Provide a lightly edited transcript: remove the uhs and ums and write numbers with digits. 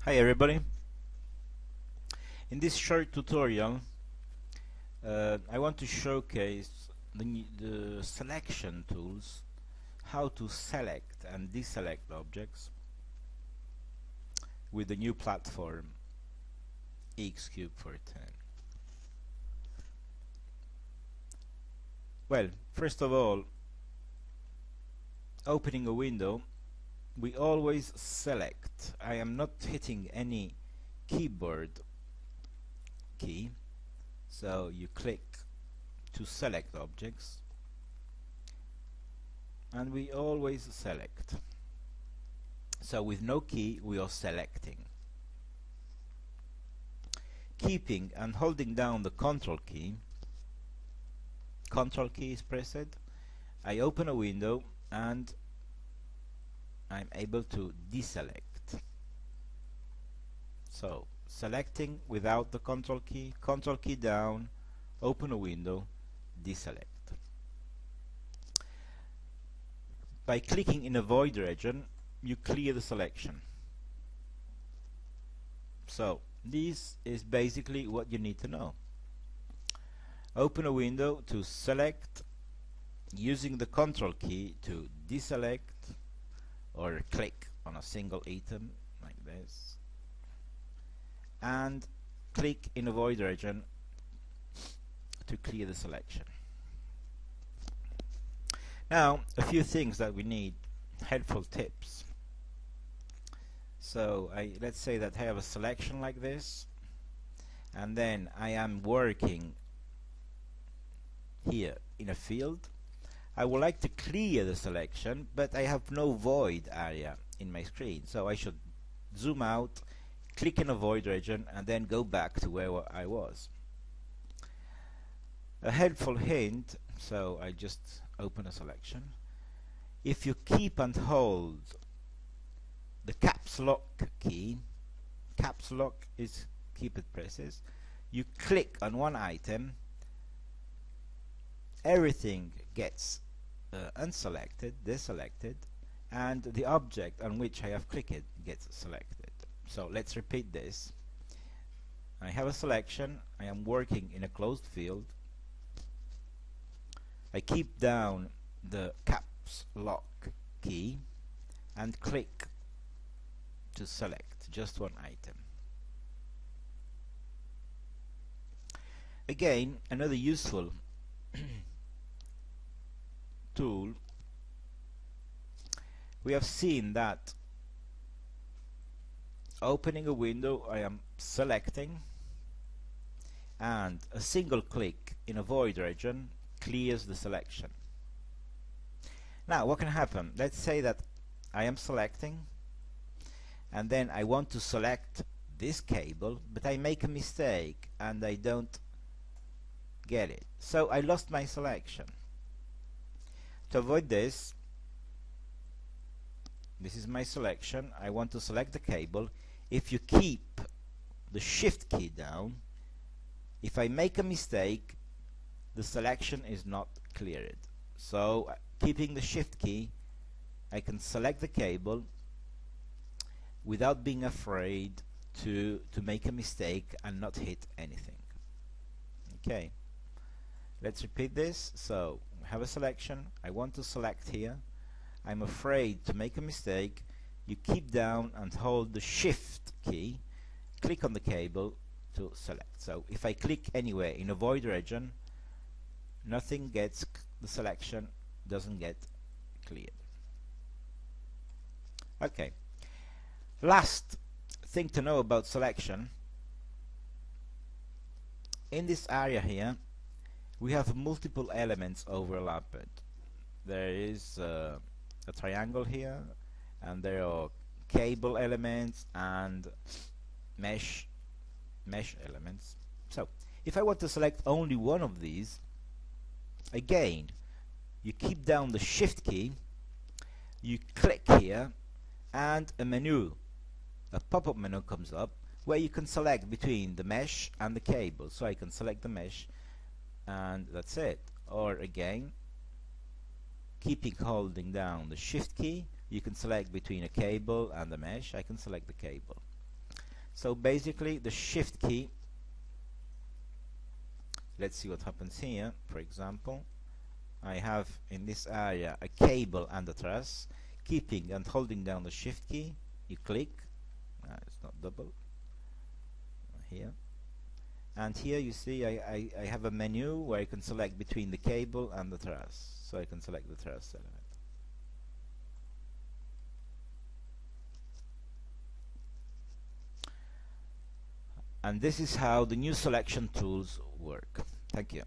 Hi everybody. In this short tutorial I want to showcase the selection tools, how to select and deselect objects with the new platform ixCube for 10. Well, first of all, opening a window, we always select. I am not hitting any keyboard key, so you click to select objects and we always select. So with no key we are selecting. Keeping and holding down the control key is pressed, I open a window and I'm able to deselect. So selecting without the control key down, open a window, deselect. By clicking in a void region, you clear the selection. So this is basically what you need to know. Open a window to select, using the control key to deselect, or click on a single item like this, and click in a void region to clear the selection. Now, a few things that we need, helpful tips. So let's say that I have a selection like this, and then I am working here in a field. I would like to clear the selection, but I have no void area in my screen, so I should zoom out, click in a void region, and then go back to where I was. A helpful hint, so I just open a selection. If you keep and hold the caps lock key, caps lock is keep it presses, you click on one item, everything gets unselected, deselected, and the object on which I have clicked gets selected. So let's repeat this. I have a selection, I am working in a closed field, I keep down the caps lock key and click to select just one item. Again, another useful tool, we have seen that opening a window I am selecting, and a single click in a void region clears the selection. Now what can happen? Let's say that I am selecting and then I want to select this cable, but I make a mistake and I don't get it, so I lost my selection. To avoid this, this is my selection, I want to select the cable. If you keep the shift key down, if I make a mistake, the selection is not cleared. So keeping the shift key, I can select the cable without being afraid to make a mistake and not hit anything. Okay, let's repeat this. So I have a selection, I want to select here, I'm afraid to make a mistake. You keep down and hold the shift key, click on the cable to select. So if I click anywhere in a void region, nothing gets, the selection doesn't get cleared. Okay, last thing to know about selection, in this area here we have multiple elements overlapped. There is a triangle here, and there are cable elements and mesh elements. So if I want to select only one of these, again you keep down the shift key, you click here, and a pop-up menu comes up where you can select between the mesh and the cable. So I can select the mesh and that's it. Or again, keeping holding down the shift key, you can select between a cable and the mesh. I can select the cable. So basically the shift key, let's see what happens here. For example, I have in this area a cable and a truss. Keeping and holding down the shift key, you click, it's not double, here, and here you see I have a menu where I can select between the cable and the truss, so I can select the truss element. And this is how the new selection tools work. Thank you.